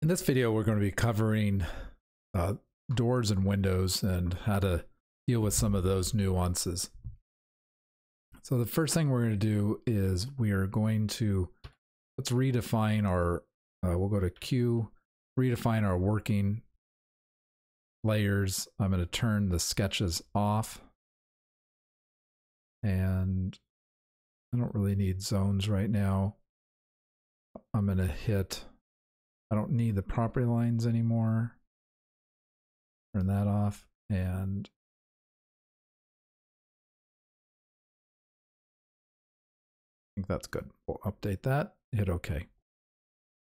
In this video, we're going to be covering doors and windows and how to deal with some of those nuances. So the first thing we're going to do is we are going to, let's redefine our, we'll go to Q, redefine our working layers. I'm going to turn the sketches off. And I don't really need zones right now. I'm going to hit, I don't need the property lines anymore. Turn that off, and I think that's good. We'll update that, hit OK.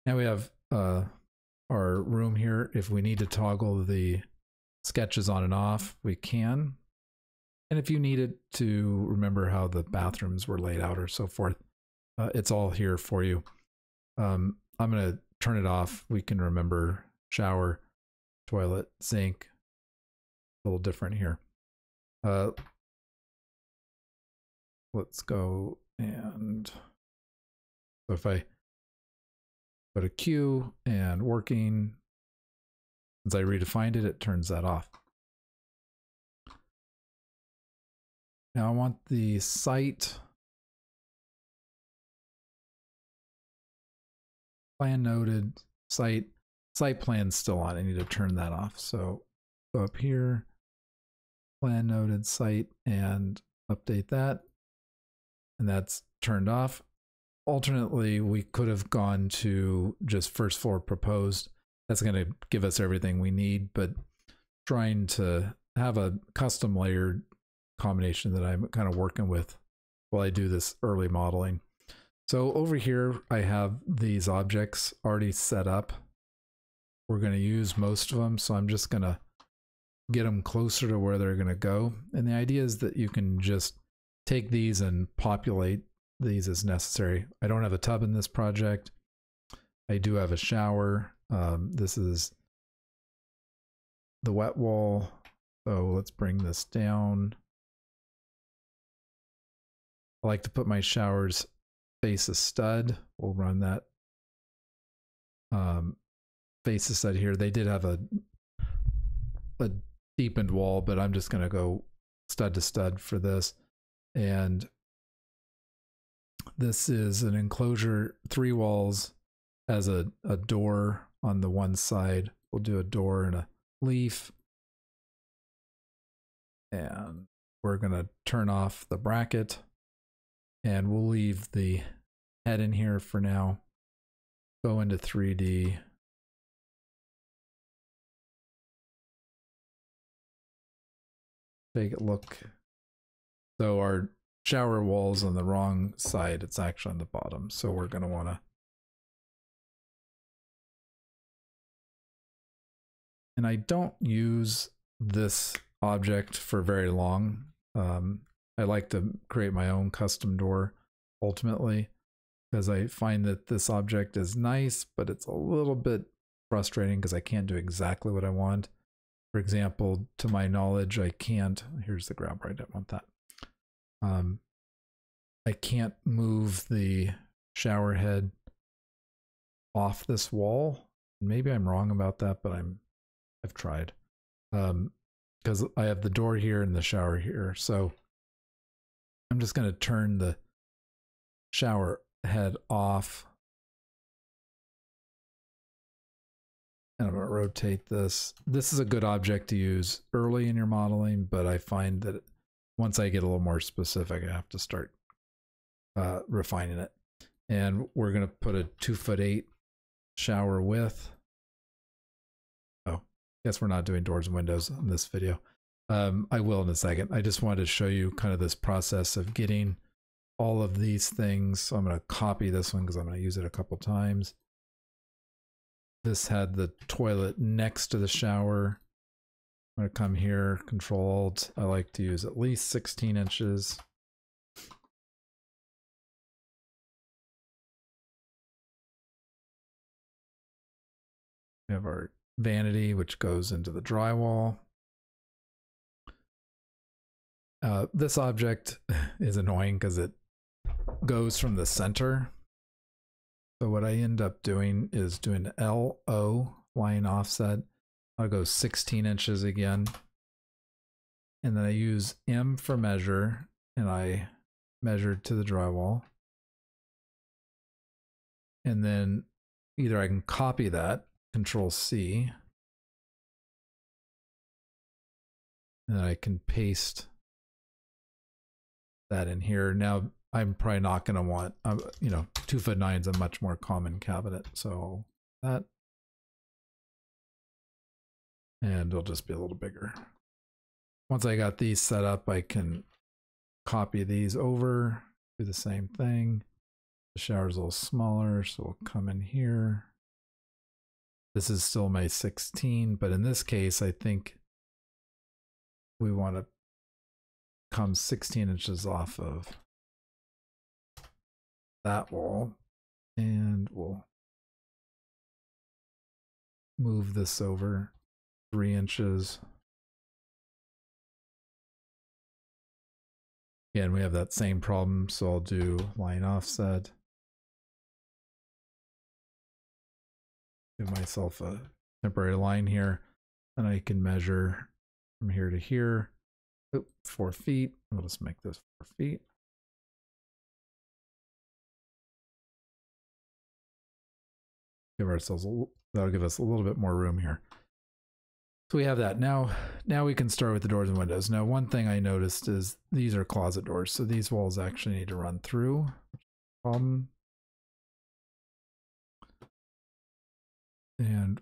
Now we have our room here. If we need to toggle the sketches on and off, we can. And if you needed to remember how the bathrooms were laid out or so forth, it's all here for you. I'm going to turn it off. We can remember shower, toilet, sink. A little different here. Let's go, and so if I go to Q and working, since I redefined it, it turns that off. Now I want the site plan noted, site plan still on. I need to turn that off. So go up here, plan noted site, and update that. And that's turned off. Alternately, we could have gone to just first floor proposed. That's going to give us everything we need, but trying to have a custom layered combination that I'm kind of working with while I do this early modeling. So over here, I have these objects already set up. We're going to use most of them, so I'm just going to get them closer to where they're going to go. And the idea is that you can just take these and populate these as necessary. I don't have a tub in this project. I do have a shower. This is the wet wall. So let's bring this down. I like to put my showers face a stud. We'll run that face a stud here. They did have a deepened wall, but I'm just going to go stud to stud for this. And this is an enclosure, 3 walls, as a door on the one side. We'll do a door and a leaf. And we're going to turn off the bracket. And we'll leave the head in here for now. Go into 3D. Take a look. So our shower wall's on the wrong side. It's actually on the bottom. So we're going to want to. And I don't use this object for very long. I like to create my own custom door ultimately, because I find that this object is nice, but it's a little bit frustrating because I can't do exactly what I want. For example, to my knowledge, I can't, here's the grabber, I don't want that. I can't move the shower head off this wall. Maybe I'm wrong about that, but I've tried. Because I have the door here and the shower here. So I'm just going to turn the shower head off. And I'm going to rotate this. This is a good object to use early in your modeling, but I find that once I get a little more specific, I have to start refining it. And we're going to put a 2'8" shower width. Oh, guess we're not doing doors and windows in this video. I will in a second. I just wanted to show you kind of this process of getting all of these things. So I'm going to copy this one because I'm going to use it a couple times. This had the toilet next to the shower. I'm going to come here, Control Alt. I like to use at least 16 inches. We have our vanity, which goes into the drywall. This object is annoying because it goes from the center So what I end up doing is doing LO line offset. I'll go 16 inches again. And then I use M for measure, and I measure to the drywall. And then either I can copy that, Control C, and then I can paste that in here. Now I'm probably not going to want, 2'9" is a much more common cabinet, so that, and it'll just be a little bigger. Once I got these set up, I can copy these over, do the same thing. The shower's a little smaller, so we'll come in here. This is still my 16, but in this case, I think we want to come 16 inches off of that wall, and we'll move this over 3 inches. Again, we have that same problem, so I'll do line offset. Give myself a temporary line here, and I can measure from here to here. 4 feet. We'll just make this 4 feet. Give ourselves that'll give us a little bit more room here. So we have that. Now we can start with the doors and windows. Now, one thing I noticed is these are closet doors, so these walls actually need to run through. Problem. And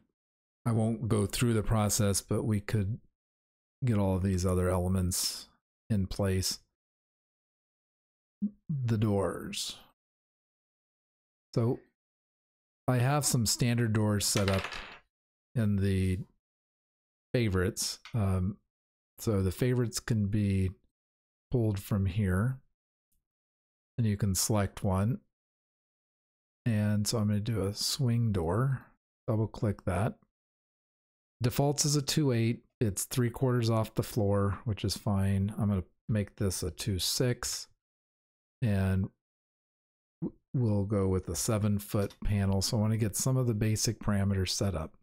I won't go through the process, but we could get all of these other elements in place. The doors. So I have some standard doors set up in the favorites. So the favorites can be pulled from here, and you can select one. And so I'm going to do a swing door. Double click that. Defaults is a 2.8. It's 3/4 off the floor, which is fine. I'm going to make this a 2.6, and we'll go with a 7-foot panel. So I want to get some of the basic parameters set up.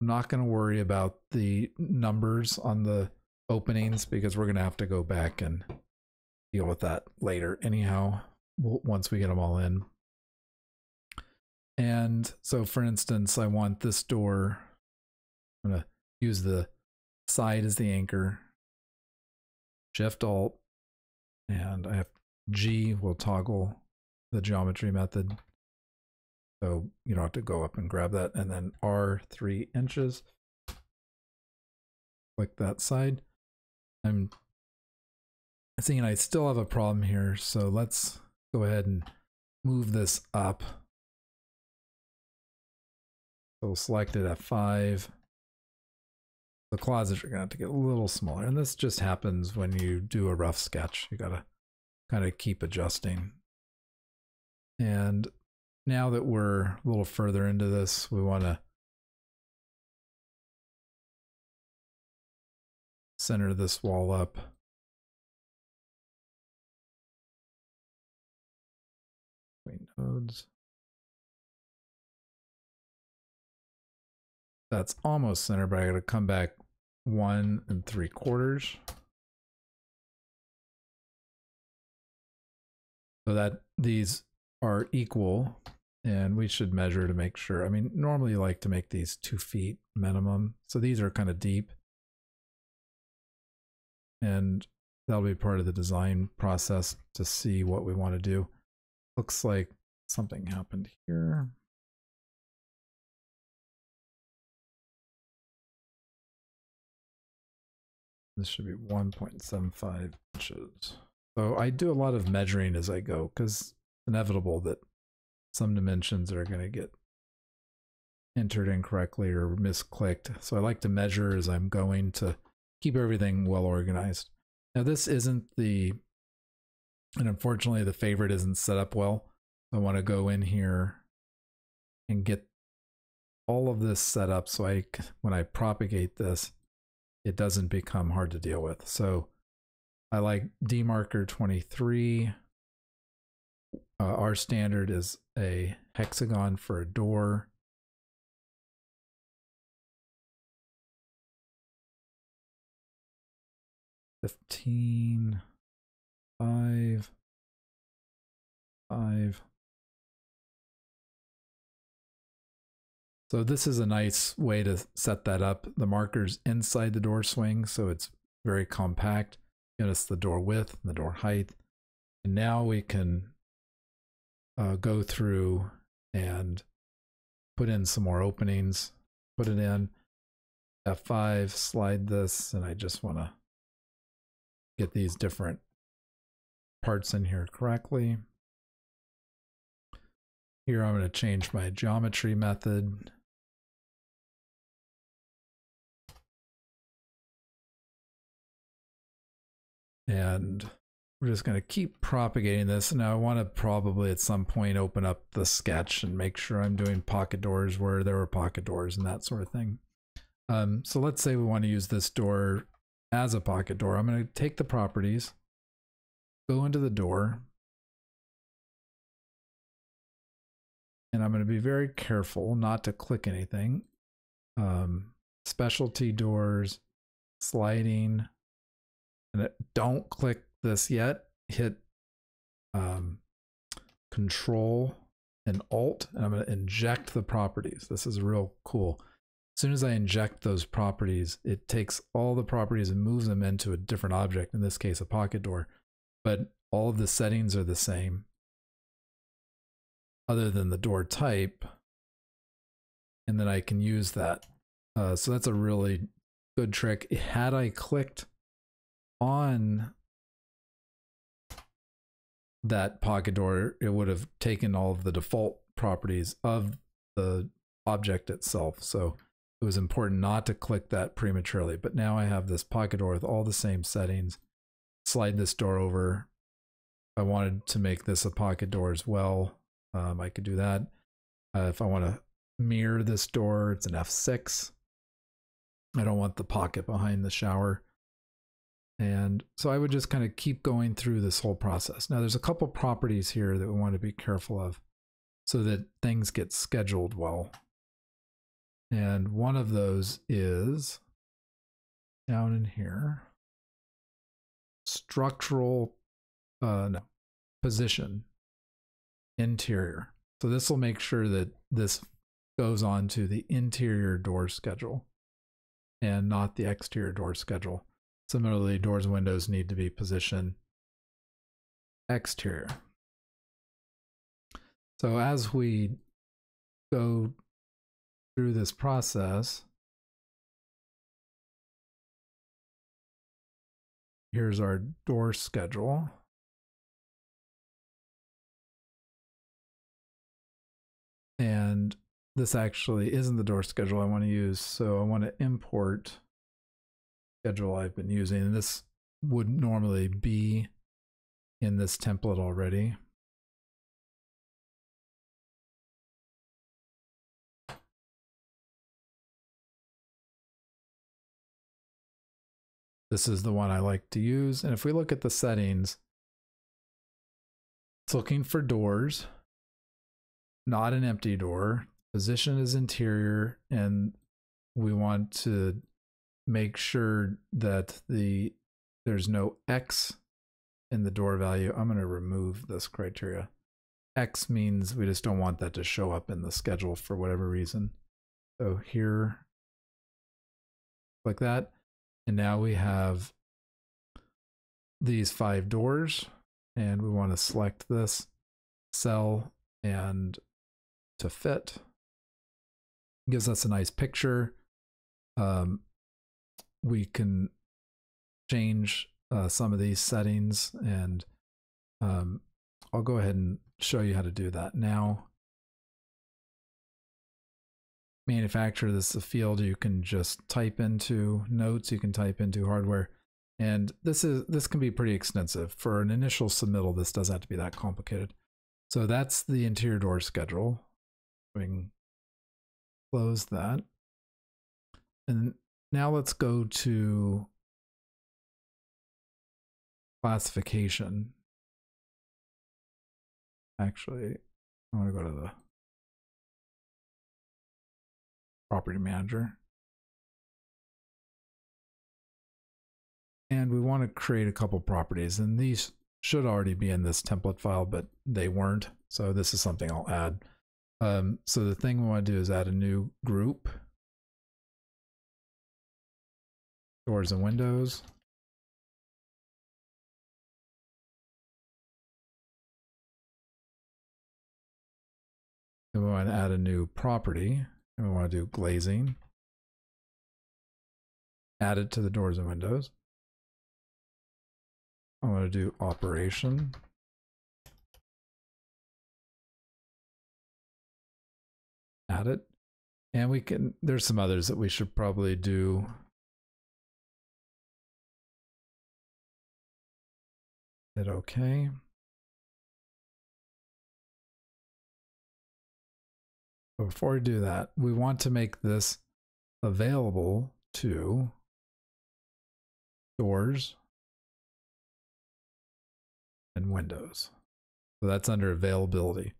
I'm not going to worry about the numbers on the openings because we're going to have to go back and deal with that later anyhow, once we get them all in. And so, for instance, I want this door, I'm going to use the side as the anchor, Shift Alt, and I have G will toggle the geometry method. So you don't have to go up and grab that. And then R 3 inches. Click that side. I'm thinking I still have a problem here. So let's go ahead and move this up. So we'll select it at 5. The closets are going to have to get a little smaller. And this just happens when you do a rough sketch. You got to kind of keep adjusting. And now that we're a little further into this, we want to center this wall up. Between nodes. That's almost center, but I got to come back 1 3/4. So that these are equal, and we should measure to make sure. I mean, normally you like to make these 2 feet minimum. So these are kind of deep, and that'll be part of the design process to see what we want to do. Looks like something happened here. This should be 1.75 inches. So I do a lot of measuring as I go because it's inevitable that some dimensions are going to get entered incorrectly or misclicked. So I like to measure as I'm going to keep everything well organized. Now this isn't and unfortunately the favorite isn't set up well. I want to go in here and get all of this set up so when I propagate this, it doesn't become hard to deal with. So I like demarker 23. Our standard is a hexagon for a door. $15, $5, $5. So this is a nice way to set that up. The marker's inside the door swing, so it's very compact. Get us the door width and the door height. And now we can go through and put in some more openings. Put it in F5, slide this, and I just want to get these different parts in here correctly. Here I'm going to change my geometry method. And we're just going to keep propagating this. Now I want to probably at some point open up the sketch and make sure I'm doing pocket doors where there were pocket doors and that sort of thing. So let's say we want to use this door as a pocket door. I'm going to take the properties, go into the door, and I'm going to be very careful not to click anything. Specialty doors, sliding, and don't click this yet. Hit Control and Alt, and I'm going to inject the properties. This is real cool. As soon as I inject those properties, it takes all the properties and moves them into a different object, in this case a pocket door, but all of the settings are the same other than the door type, and then I can use that. So that's a really good trick. Had I clicked on that pocket door, it would have taken all of the default properties of the object itself. So it was important not to click that prematurely. But now I have this pocket door with all the same settings. Slide this door over. If I wanted to make this a pocket door as well, I could do that. If I want to mirror this door, it's an F6. I don't want the pocket behind the shower. And so I would just kind of keep going through this whole process. Now there's a couple properties here that we want to be careful of so that things get scheduled well. And one of those is down in here, structural position, interior. So this will make sure that this goes on to the interior door schedule and not the exterior door schedule. Similarly, doors and windows need to be positioned exterior. So as we go through this process, here's our door schedule. And this actually isn't the door schedule I want to use, so I want to import schedule I've been using, and this would normally be in this template already. This is the one I like to use, and if we look at the settings, it's looking for doors, not an empty door. Position is interior, and we want to make sure that there's no X in the door value. I'm going to remove this criteria. X means we just don't want that to show up in the schedule for whatever reason. So here, like that. And now we have these 5 doors, and we want to select this cell and to fit. Gives us a nice picture. We can change some of these settings, and I'll go ahead and show you how to do that now. Manufacturer, this is a field you can just type into. Notes, you can type into hardware, and this can be pretty extensive. For an initial submittal, this doesn't have to be that complicated. So that's the interior door schedule. We can close that, and now let's go to classification. actually, I want to go to the property manager. And we want to create a couple properties, and these should already be in this template file, but they weren't. So this is something I'll add. So the thing we want to do is add a new group. Doors and windows. Then we want to add a new property, and we want to do glazing. Add it to the doors and windows. I want to do operation. Add it. And we can, there's some others that we should probably do. Hit OK. But before we do that, we want to make this available to doors and windows. So that's under availability.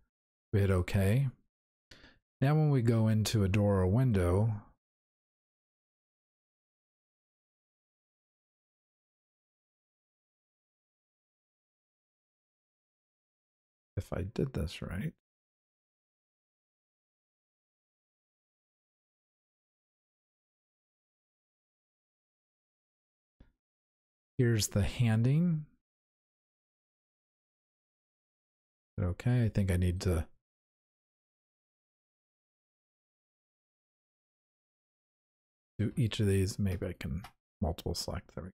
We hit OK. Now when we go into a door or window, if I did this right, here's the handing. Okay, I think I need to do each of these. Maybe I can multiple select. There we go.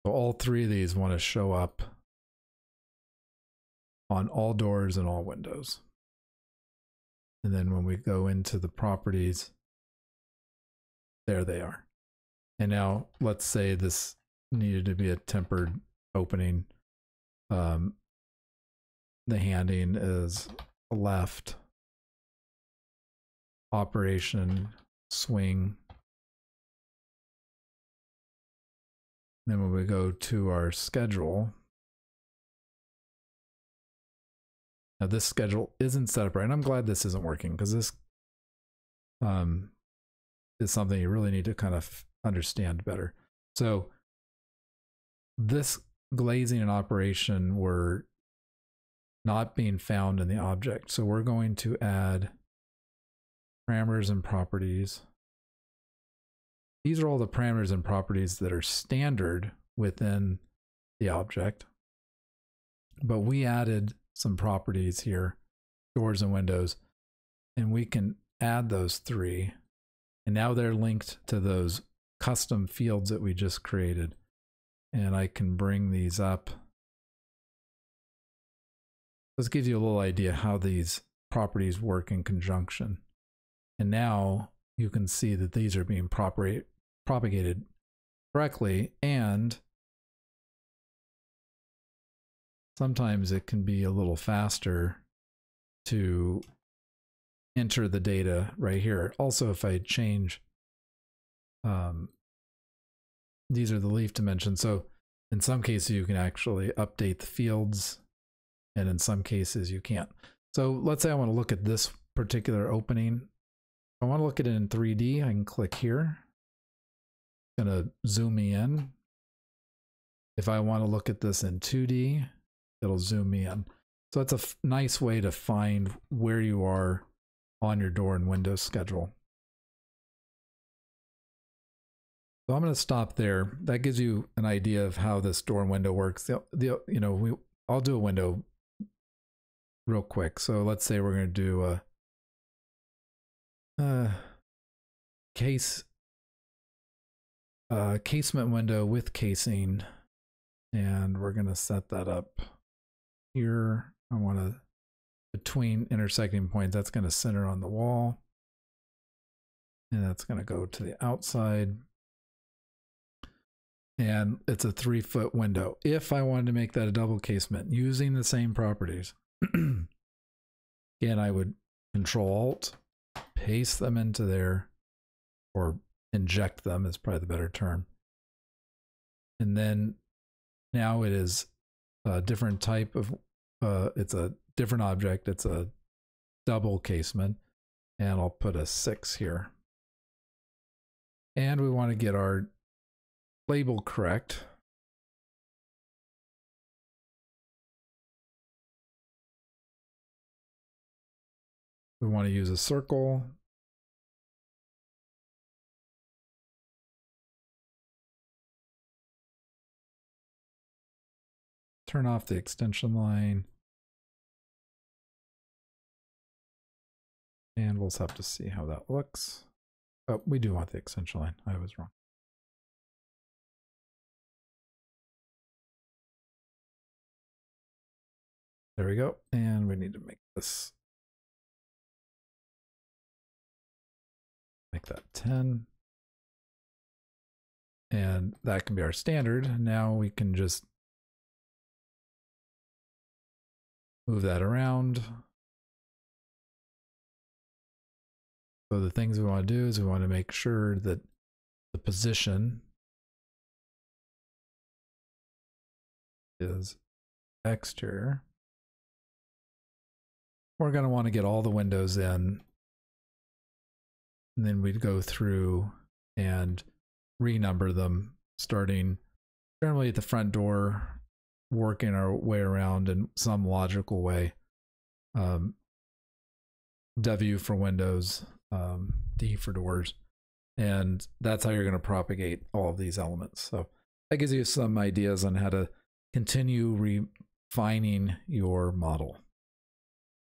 So all three of these want to show up on all doors and all windows. And then when we go into the properties, there they are. And now let's say this needed to be a tempered opening. The handing is left, operation, swing. Then when we go to our schedule, now this schedule isn't set up right. And I'm glad this isn't working, because this is something you really need to kind of understand better. So this glazing and operation were not being found in the object. So we're going to add parameters and properties. These are all the parameters and properties that are standard within the object. But we added some properties here, doors and windows, and we can add those three. And now they're linked to those custom fields that we just created. And I can bring these up. This gives you a little idea how these properties work in conjunction. And now you can see that these are being propagated correctly, and sometimes it can be a little faster to enter the data right here. Also, if I change, these are the leaf dimensions. So in some cases you can actually update the fields, and in some cases you can't. So let's say I want to look at this particular opening. I want to look at it in 3D. I can click here. It's going to zoom me in. If I want to look at this in 2D, it'll zoom me in. So it's a nice way to find where you are on your door and window schedule. So I'm going to stop there. That gives you an idea of how this door and window works. I'll do a window real quick. So let's say we're going to do a casement window with casing, and we're going to set that up here. I want to, between intersecting points, that's going to center on the wall, and that's going to go to the outside, and it's a 3-foot window. If I wanted to make that a double casement using the same properties, again, I would Control-Alt, paste them into there, or inject them is probably the better term. And then Now it is a different type of, it's a different object. It's a double casement, and I'll put a 6 here. And we want to get our label correct. We want to use a circle. Turn off the extension line. And we'll just have to see how that looks. Oh, we do want the extension line. I was wrong. There we go. And we need to make this, make that 10. And that can be our standard. Now we can just move that around. So the things we want to do is we want to make sure that the position is exterior. We're going to want to get all the windows in. And then we'd go through and renumber them, starting generally at the front door, working our way around in some logical way. W for windows, D for doors, and that's how you're going to propagate all of these elements. So that gives you some ideas on how to continue refining your model.